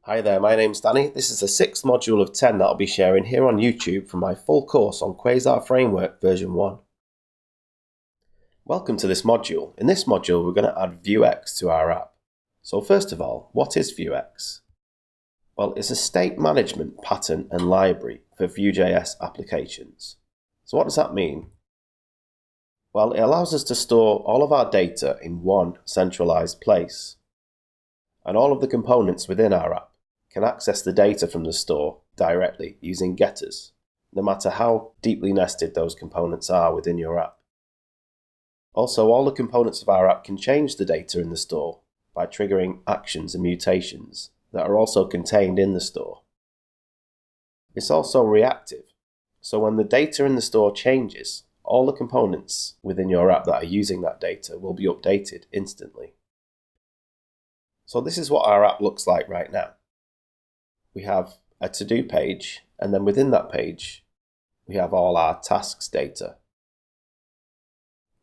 Hi there, my name's Danny. This is the 6th module of 10 that I'll be sharing here on YouTube from my full course on Quasar Framework version 1. Welcome to this module. In this module, we're going to add Vuex to our app. So first of all, what is Vuex? Well, it's a state management pattern and library for Vue.js applications. So what does that mean? Well, it allows us to store all of our data in one centralized place. And all of the components within our app can access the data from the store directly using getters, no matter how deeply nested those components are within your app. Also, all the components of our app can change the data in the store by triggering actions and mutations that are also contained in the store. It's also reactive, so when the data in the store changes, all the components within your app that are using that data will be updated instantly. So this is what our app looks like right now. We have a to-do page, and then within that page, we have all our tasks data.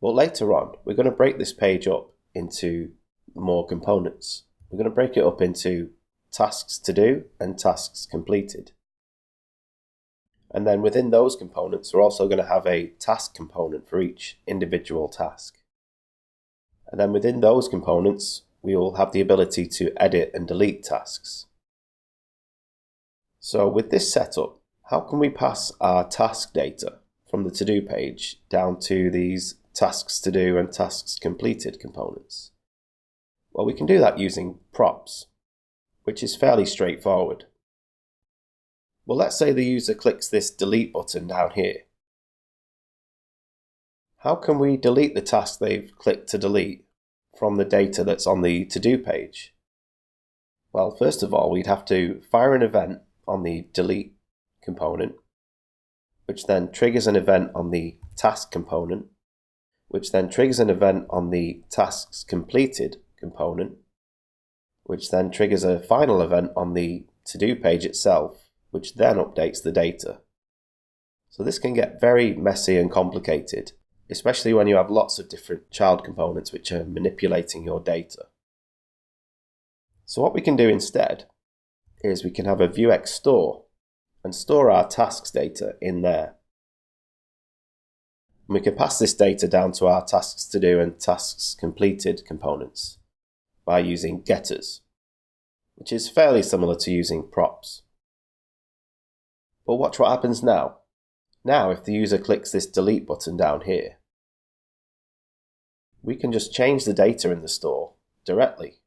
But later on, we're going to break this page up into more components. We're going to break it up into tasks to do and tasks completed. And then within those components, we're also going to have a task component for each individual task. And then within those components, we will have the ability to edit and delete tasks. So with this setup, how can we pass our task data from the to-do page down to these tasks to do and tasks completed components? Well, we can do that using props, which is fairly straightforward. Well, let's say the user clicks this delete button down here. How can we delete the task they've clicked to delete from the data that's on the to-do page? Well, first of all, we'd have to fire an event on the delete component, which then triggers an event on the task component, which then triggers an event on the tasks completed component, which then triggers a final event on the to-do page itself, which then updates the data. So this can get very messy and complicated, especially when you have lots of different child components which are manipulating your data. So what we can do instead is we can have a Vuex store and store our tasks data in there. And we can pass this data down to our tasks to do and tasks completed components by using getters, which is fairly similar to using props. But watch what happens now. Now, if the user clicks this delete button down here, we can just change the data in the store directly,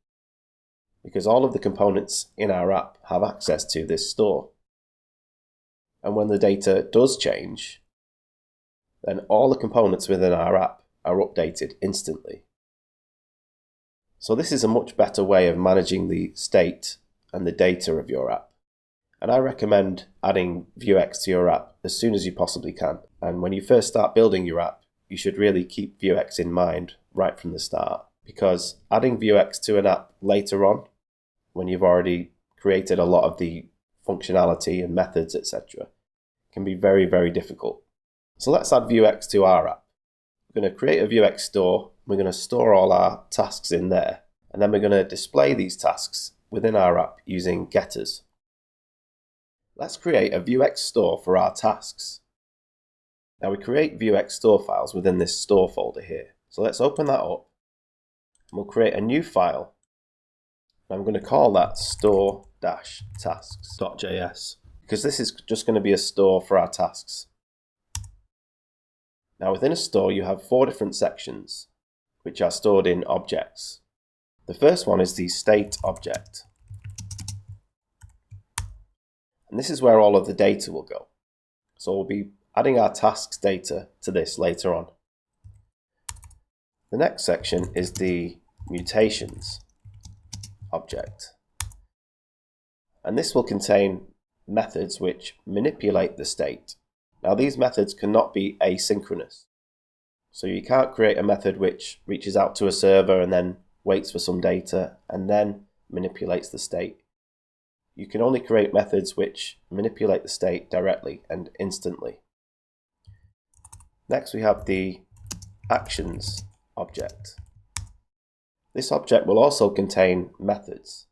because all of the components in our app have access to this store. And when the data does change, then all the components within our app are updated instantly. So this is a much better way of managing the state and the data of your app. And I recommend adding Vuex to your app as soon as you possibly can. And when you first start building your app, you should really keep Vuex in mind right from the start, because adding Vuex to an app later on, when you've already created a lot of the functionality and methods, etc., can be very, very difficult. So let's add Vuex to our app. We're going to create a Vuex store. We're going to store all our tasks in there. And then we're going to display these tasks within our app using getters. Let's create a Vuex store for our tasks. Now we create Vuex store files within this store folder here. So let's open that up. And we'll create a new file. I'm going to call that store-tasks.js because this is just going to be a store for our tasks. Now within a store you have 4 different sections which are stored in objects. The first one is the state object. And this is where all of the data will go. So we'll be adding our tasks data to this later on. The next section is the mutations object. And this will contain methods which manipulate the state. Now these methods cannot be asynchronous. So you can't create a method which reaches out to a server and then waits for some data and then manipulates the state. You can only create methods which manipulate the state directly and instantly. Next we have the actions object. This object will also contain methods,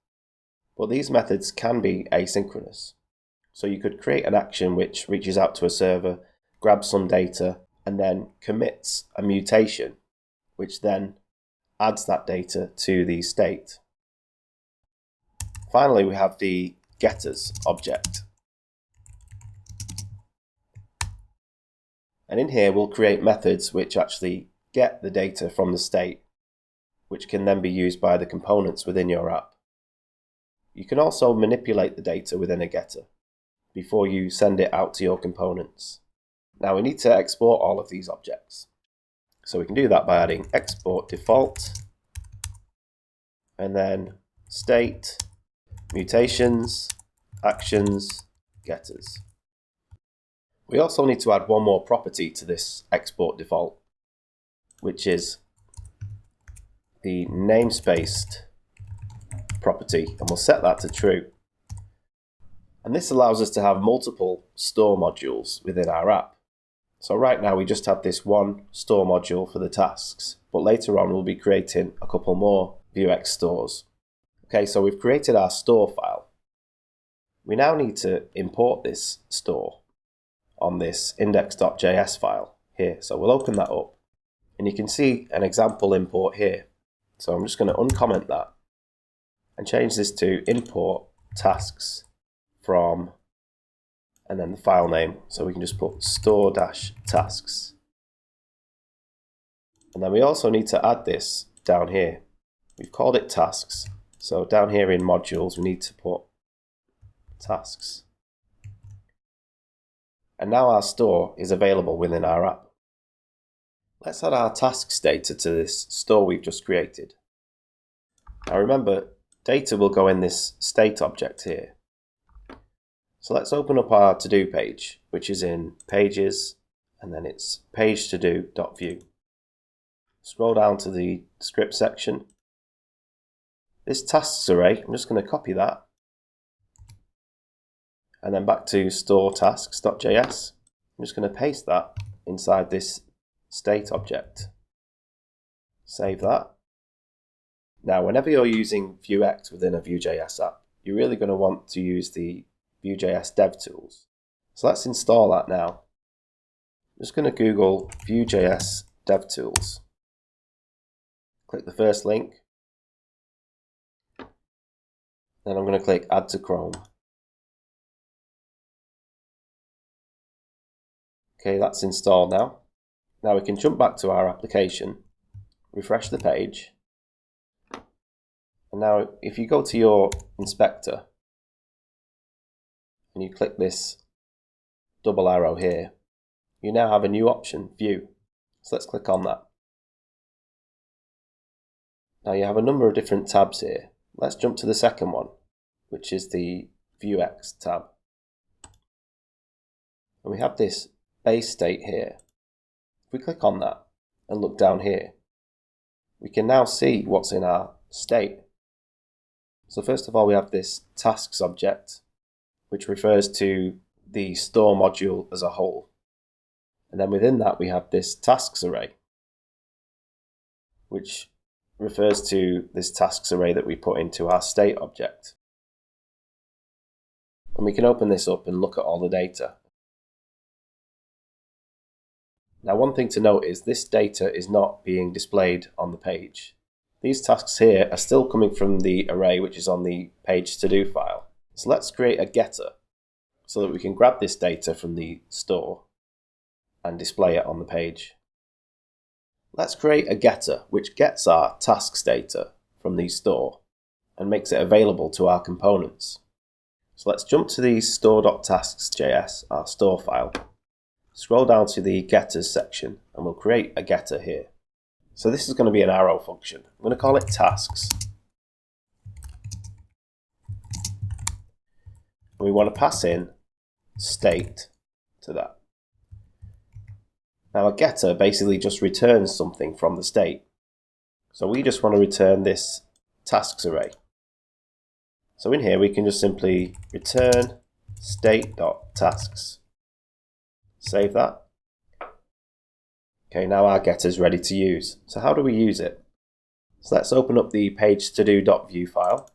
but these methods can be asynchronous. So you could create an action which reaches out to a server, grabs some data, and then commits a mutation, which then adds that data to the state. Finally, we have the getters object. And in here, we'll create methods which actually get the data from the state, which can then be used by the components within your app. You can also manipulate the data within a getter before you send it out to your components. Now we need to export all of these objects. So we can do that by adding export default, and then state, mutations, actions, getters. We also need to add one more property to this export default, which is the namespaced property, and we'll set that to true. And this allows us to have multiple store modules within our app. So right now we just have this one store module for the tasks, but later on we'll be creating a couple more Vuex stores. Okay, so we've created our store file. We now need to import this store on this index.js file here. So we'll open that up, and you can see an example import here. So I'm just going to uncomment that and change this to import tasks from, and then the file name. So we can just put store-tasks. And then we also need to add this down here. We've called it tasks. So down here in modules, we need to put tasks. And now our store is available within our app. Let's add our tasks data to this store we've just created. Now remember, data will go in this state object here. So let's open up our to-do page, which is in pages, and then it's page-to-do.vue. Scroll down to the script section. This tasks array, I'm just going to copy that, and then back to store tasks.js. I'm just going to paste that inside this state object. Save that. Now, whenever you're using Vuex within a Vue.js app, you're really going to want to use the Vue.js Devtools. So let's install that now. I'm just going to Google Vue.js Devtools. Click the first link. Then I'm going to click Add to Chrome. Okay, that's installed now. Now we can jump back to our application, refresh the page, and now if you go to your inspector and you click this double arrow here, you now have a new option, View. So let's click on that. Now you have a number of different tabs here. Let's jump to the second one, which is the Vuex tab. And we have this base state here. If we click on that and look down here, we can now see what's in our state. So first of all, we have this tasks object, which refers to the store module as a whole. And then within that, we have this tasks array, which refers to this tasks array that we put into our state object. And we can open this up and look at all the data. Now, one thing to note is this data is not being displayed on the page. These tasks here are still coming from the array which is on the page to do file. So let's create a getter so that we can grab this data from the store and display it on the page. Let's create a getter which gets our tasks data from the store and makes it available to our components. So let's jump to the store.tasks.js, our store file. Scroll down to the getters section and we'll create a getter here. So this is going to be an arrow function. I'm going to call it tasks. We want to pass in state to that. Now a getter basically just returns something from the state. So we just want to return this tasks array. So in here we can just simply return state.tasks. Save that. Okay, now our getter is ready to use. So how do we use it? So let's open up the page-to-do.vue file.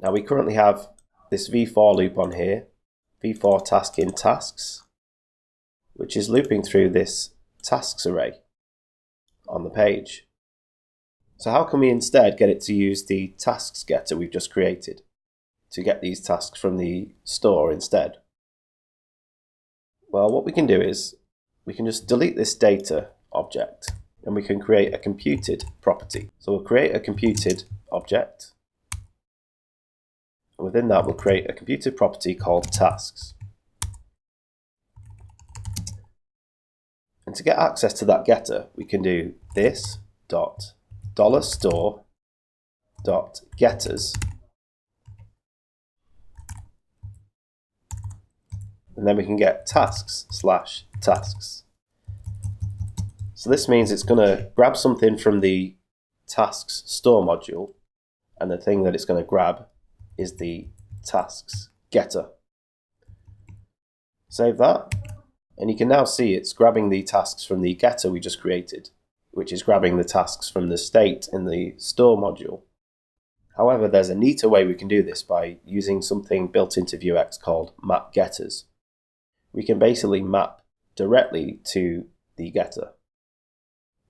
Now we currently have this v4 loop on here, v4 task in tasks, which is looping through this tasks array on the page. So how can we instead get it to use the tasks getter we've just created to get these tasks from the store instead? Well, what we can do is we can just delete this data object and we can create a computed property. So we'll create a computed object. And within that, we'll create a computed property called tasks. And to get access to that getter, we can do this dot $store dot getters, and then we can get tasks slash tasks. So this means it's going to grab something from the tasks store module, and the thing that it's going to grab is the tasks getter. Save that, and you can now see it's grabbing the tasks from the getter we just created, which is grabbing the tasks from the state in the store module. However, there's a neater way we can do this by using something built into Vuex called map getters. We can basically map directly to the getter.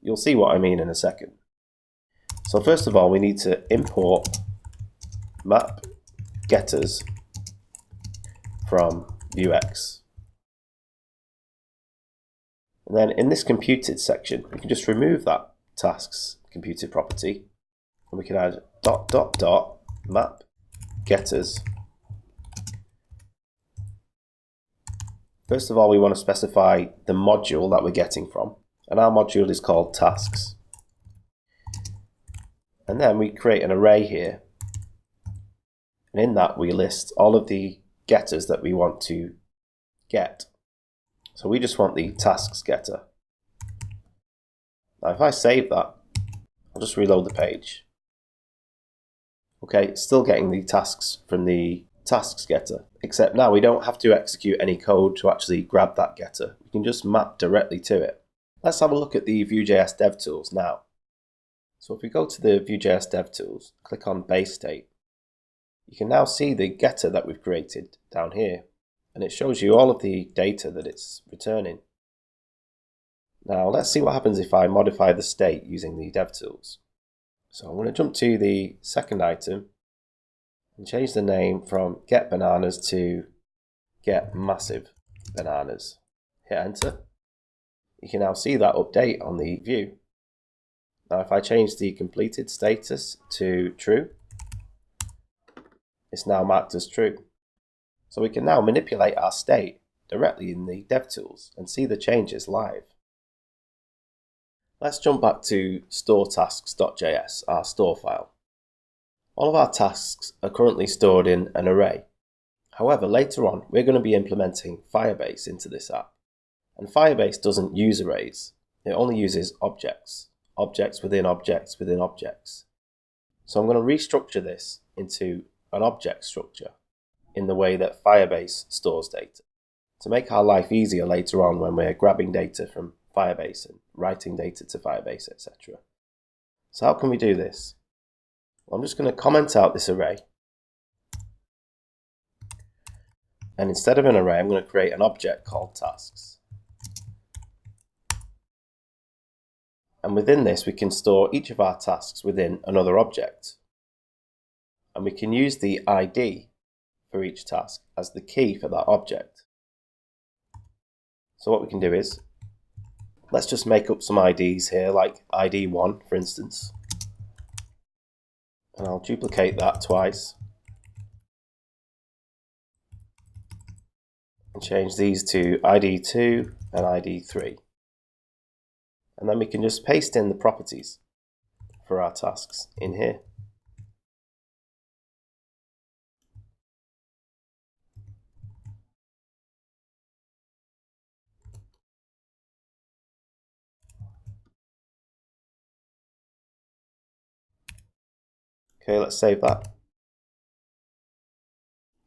You'll see what I mean in a second. So first of all, we need to import map getters from Vuex. And then in this computed section, we can just remove that tasks computed property, and we can add map getters. First of all, we want to specify the module that we're getting from, and our module is called tasks. And then we create an array here, and in that we list all of the getters that we want to get. So we just want the tasks getter. Now if I save that, I'll just reload the page. Okay, it's still getting the tasks from the tasks getter, except now we don't have to execute any code to actually grab that getter. We can just map directly to it. Let's have a look at the Vue.js DevTools now. So if we go to the Vue.js DevTools, click on base state, you can now see the getter that we've created down here, and it shows you all of the data that it's returning. Now let's see what happens if I modify the state using the DevTools. So I'm going to jump to the second item and change the name from get bananas to get massive bananas. Hit enter. You can now see that update on the view. Now if I change the completed status to true, it's now marked as true. So we can now manipulate our state directly in the DevTools and see the changes live. Let's jump back to storetasks.js, our store file. All of our tasks are currently stored in an array. However, later on, we're going to be implementing Firebase into this app. And Firebase doesn't use arrays. It only uses objects. Objects within objects within objects. So I'm going to restructure this into an object structure in the way that Firebase stores data, to make our life easier later on when we're grabbing data from Firebase and writing data to Firebase, etc. So how can we do this? Well, I'm just going to comment out this array, and instead of an array, I'm going to create an object called tasks. And within this, we can store each of our tasks within another object. And we can use the ID for each task as the key for that object. So what we can do is, let's just make up some IDs here, like ID 1, for instance. And I'll duplicate that twice. And change these to ID 2 and ID 3. And then we can just paste in the properties for our tasks in here. Okay, let's save that.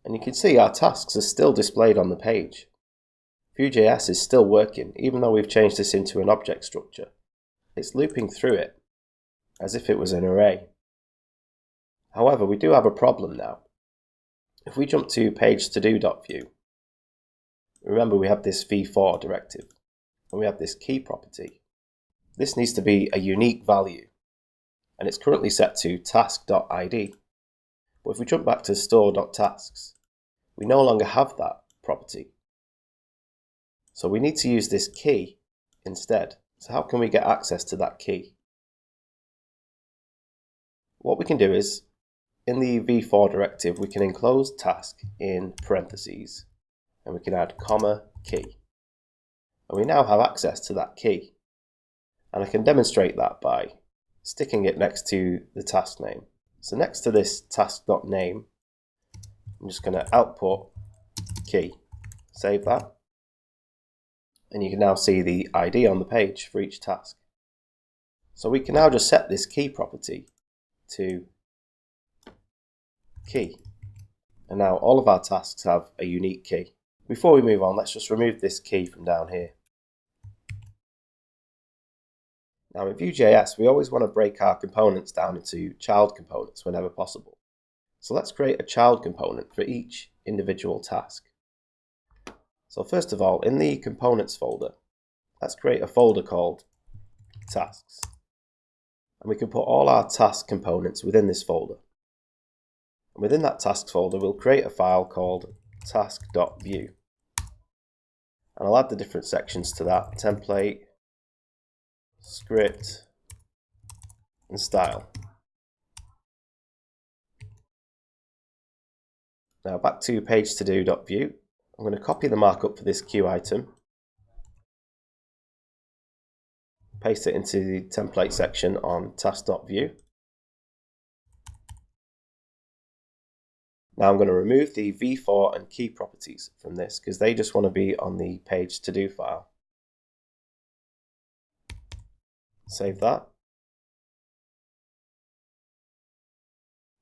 And you can see our tasks are still displayed on the page. Vue.js is still working, even though we've changed this into an object structure. It's looping through it as if it was an array. However, we do have a problem now. If we jump to page-to-do.vue, remember we have this v4 directive and we have this key property. This needs to be a unique value and it's currently set to task.id. But if we jump back to store.tasks, we no longer have that property. So we need to use this key instead. So how can we get access to that key? What we can do is, in the v4 directive, we can enclose task in parentheses and we can add comma key. And we now have access to that key. And I can demonstrate that by sticking it next to the task name. So next to this task.name, I'm just going to output key. Save that. And you can now see the ID on the page for each task. So we can now just set this key property to key. And now all of our tasks have a unique key. Before we move on, let's just remove this key from down here. Now in Vue.js, we always want to break our components down into child components whenever possible. So let's create a child component for each individual task. So first of all, in the components folder, let's create a folder called tasks. And we can put all our task components within this folder. And within that tasks folder, we'll create a file called task.vue. And I'll add the different sections to that: template, script, and style. Now back to page-to-do.vue. I'm going to copy the markup for this queue item, paste it into the template section on task.vue. Now I'm going to remove the v4 and key properties from this because they just want to be on the page-to-do file. Save that.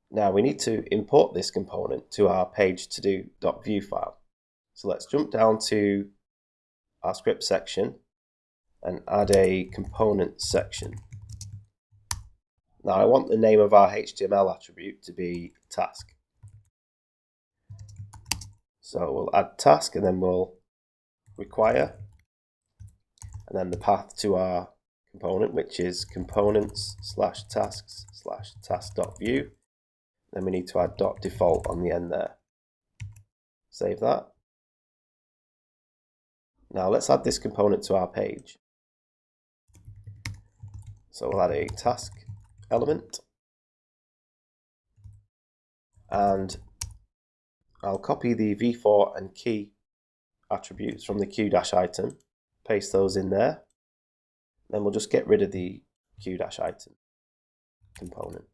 Now we need to import this component to our page-to-do.vue file. So let's jump down to our script section and add a component section. Now I want the name of our HTML attribute to be task. So we'll add task and then we'll require, and then the path to our component, which is components/tasks/task.vue. Then we need to add .default on the end there. Save that. Now let's add this component to our page. So we'll add a task element. And I'll copy the v4 and key attributes from the queue-item, paste those in there. Then we'll just get rid of the queue-item component.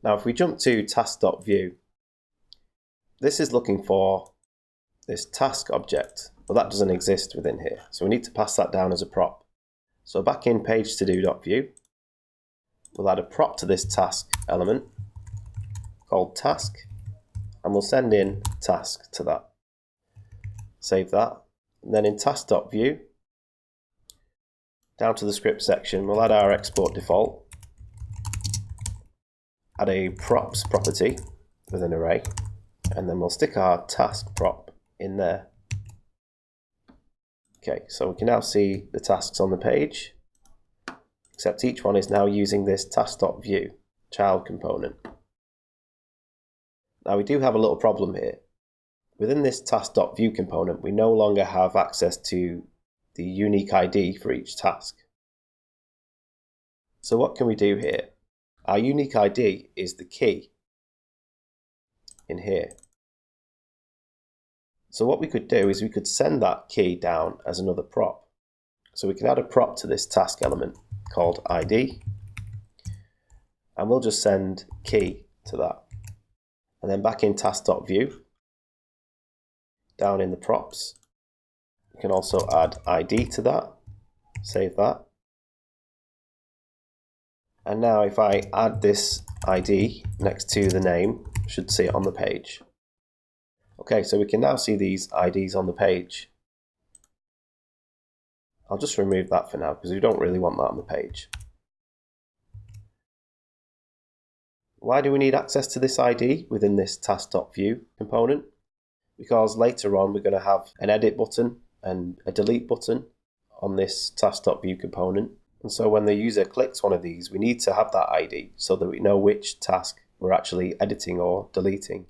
Now if we jump to task.vue, this is looking for this task object. Well, that doesn't exist within here, so we need to pass that down as a prop. So back in page-to-do.vue, we'll add a prop to this task element called task, and we'll send in task to that. Save that. And then in task.vue, down to the script section, we'll add our export default, add a props property with an array, and then we'll stick our task prop in there. Okay, so we can now see the tasks on the page, except each one is now using this task.vue child component. Now we do have a little problem here. Within this task.vue component, we no longer have access to the unique ID for each task. So what can we do here? Our unique ID is the key in here. So what we could do is we could send that key down as another prop. So we can add a prop to this task element called ID, and we'll just send key to that. And then back in task.vue, down in the props, we can also add ID to that, save that. And now if I add this ID next to the name, I should see it on the page. Okay, so we can now see these IDs on the page. I'll just remove that for now because we don't really want that on the page. Why do we need access to this ID within this task.view component? Because later on we're going to have an edit button and a delete button on this task.view component. And so when the user clicks one of these, we need to have that ID so that we know which task we're actually editing or deleting.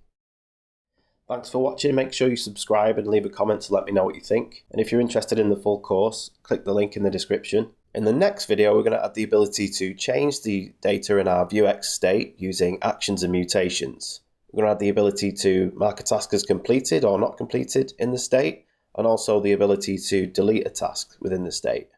Thanks for watching. Make sure you subscribe and leave a comment to let me know what you think. And if you're interested in the full course, click the link in the description. In the next video, we're going to add the ability to change the data in our Vuex state using actions and mutations. We're going to add the ability to mark a task as completed or not completed in the state, and also the ability to delete a task within the state.